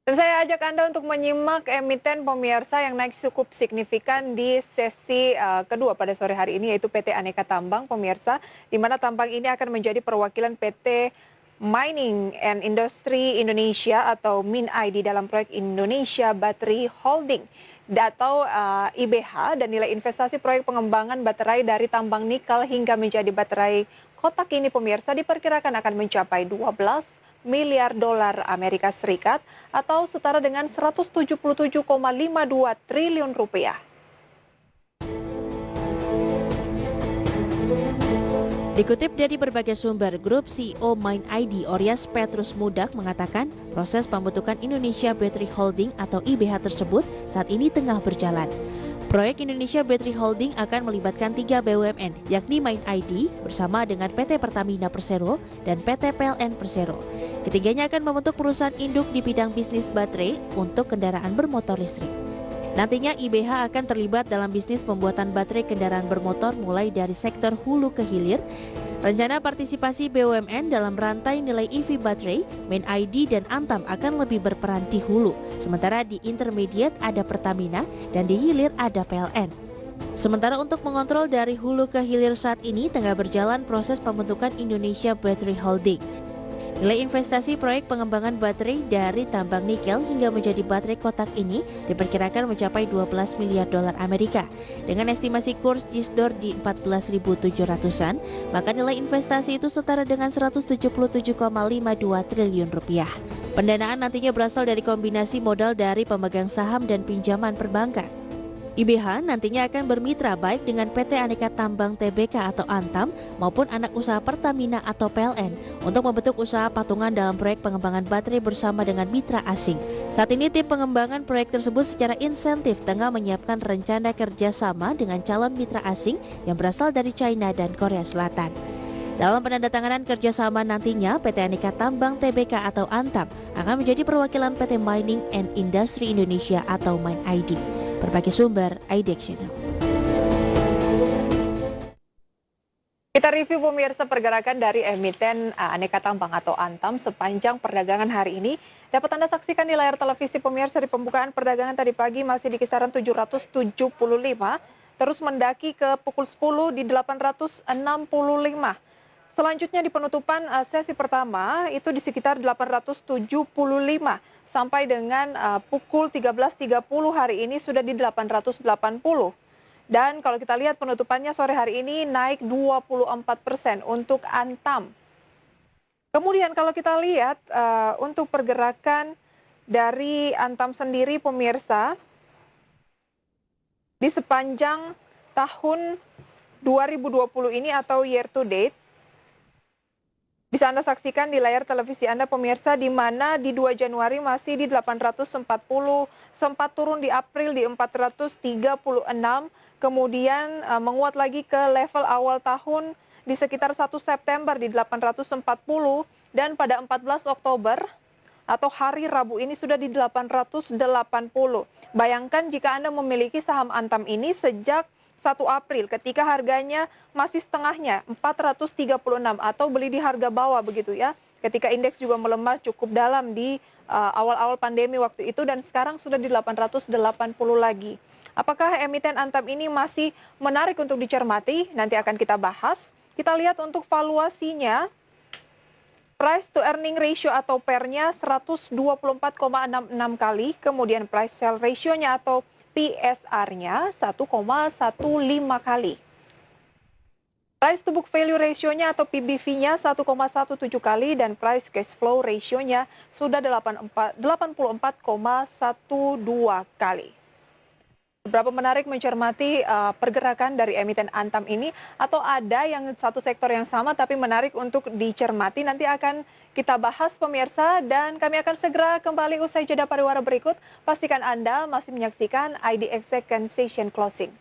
Dan saya ajak Anda untuk menyimak emiten pemirsa yang naik cukup signifikan di sesi kedua pada sore hari ini, yaitu PT Aneka Tambang pemirsa, di mana tambang ini akan menjadi perwakilan PT Mining and Industry Indonesia atau MINI di dalam proyek Indonesia Battery Holding atau IBH, dan nilai investasi proyek pengembangan baterai dari tambang nikel hingga menjadi baterai kotak ini pemirsa diperkirakan akan mencapai 12 miliar dolar Amerika Serikat atau setara dengan 177,52 triliun rupiah. Dikutip dari berbagai sumber, Grup CEO MindID Oryas Petrus Mudak mengatakan proses pembentukan Indonesia Battery Holding atau IBH tersebut saat ini tengah berjalan. Proyek Indonesia Battery Holding akan melibatkan 3 BUMN, yakni MindID bersama dengan PT Pertamina Persero dan PT PLN Persero. Ketiganya akan membentuk perusahaan induk di bidang bisnis baterai untuk kendaraan bermotor listrik. Nantinya IBH akan terlibat dalam bisnis pembuatan baterai kendaraan bermotor mulai dari sektor hulu ke hilir. Rencana partisipasi BUMN dalam rantai nilai EV baterai, MindID dan Antam akan lebih berperan di hulu, sementara di intermediate ada Pertamina dan di hilir ada PLN. Sementara untuk mengontrol dari hulu ke hilir saat ini tengah berjalan proses pembentukan Indonesia Battery Holding. Nilai investasi proyek pengembangan baterai dari tambang nikel hingga menjadi baterai kotak ini diperkirakan mencapai 12 miliar dolar Amerika. Dengan estimasi kurs JISDOR di 14.700-an, maka nilai investasi itu setara dengan 177,52 triliun rupiah. Pendanaan nantinya berasal dari kombinasi modal dari pemegang saham dan pinjaman perbankan. IBH nantinya akan bermitra baik dengan PT Aneka Tambang Tbk atau Antam maupun anak usaha Pertamina atau PLN untuk membentuk usaha patungan dalam proyek pengembangan baterai bersama dengan mitra asing. Saat ini tim pengembangan proyek tersebut secara insentif tengah menyiapkan rencana kerjasama dengan calon mitra asing yang berasal dari China dan Korea Selatan. Dalam penandatanganan kerjasama nantinya, PT Aneka Tambang Tbk atau Antam akan menjadi perwakilan PT Mining and Industry Indonesia atau MindID. Berbagai sumber, IDEX Channel. Kita review pemirsa pergerakan dari emiten Aneka Tambang atau Antam sepanjang perdagangan hari ini. Dapat Anda saksikan di layar televisi pemirsa di pembukaan perdagangan tadi pagi masih di kisaran 775, terus mendaki ke pukul 10 di 865. Selanjutnya di penutupan sesi pertama itu di sekitar 875 sampai dengan pukul 13.30 hari ini sudah di 880. Dan kalau kita lihat penutupannya sore hari ini naik 24% untuk Antam. Kemudian kalau kita lihat untuk pergerakan dari Antam sendiri pemirsa di sepanjang tahun 2020 ini atau year to date bisa Anda saksikan di layar televisi Anda pemirsa, di mana di 2 Januari masih di 840, sempat turun di April di 436, kemudian menguat lagi ke level awal tahun di sekitar 1 September di 840, dan pada 14 Oktober atau hari Rabu ini sudah di 880. Bayangkan jika Anda memiliki saham Antam ini sejak 1 April ketika harganya masih setengahnya 436 atau beli di harga bawah begitu ya. Ketika indeks juga melemah cukup dalam di awal-awal pandemi waktu itu, dan sekarang sudah di 880 lagi. Apakah emiten Antam ini masih menarik untuk dicermati? Nanti akan kita bahas. Kita lihat untuk valuasinya, price to earning ratio atau PER-nya 124,66 kali, kemudian price sale ratio-nya atau PSR-nya 1,15 kali. Price to book value ratio-nya atau PBV-nya 1,17 kali, dan price cash flow ratio-nya sudah 84,12 kali. Seberapa menarik mencermati pergerakan dari emiten Antam ini, atau ada yang satu sektor yang sama tapi menarik untuk dicermati? Nanti akan kita bahas pemirsa, dan kami akan segera kembali usai jeda pariwara berikut. Pastikan Anda masih menyaksikan IDX Second Session Closing.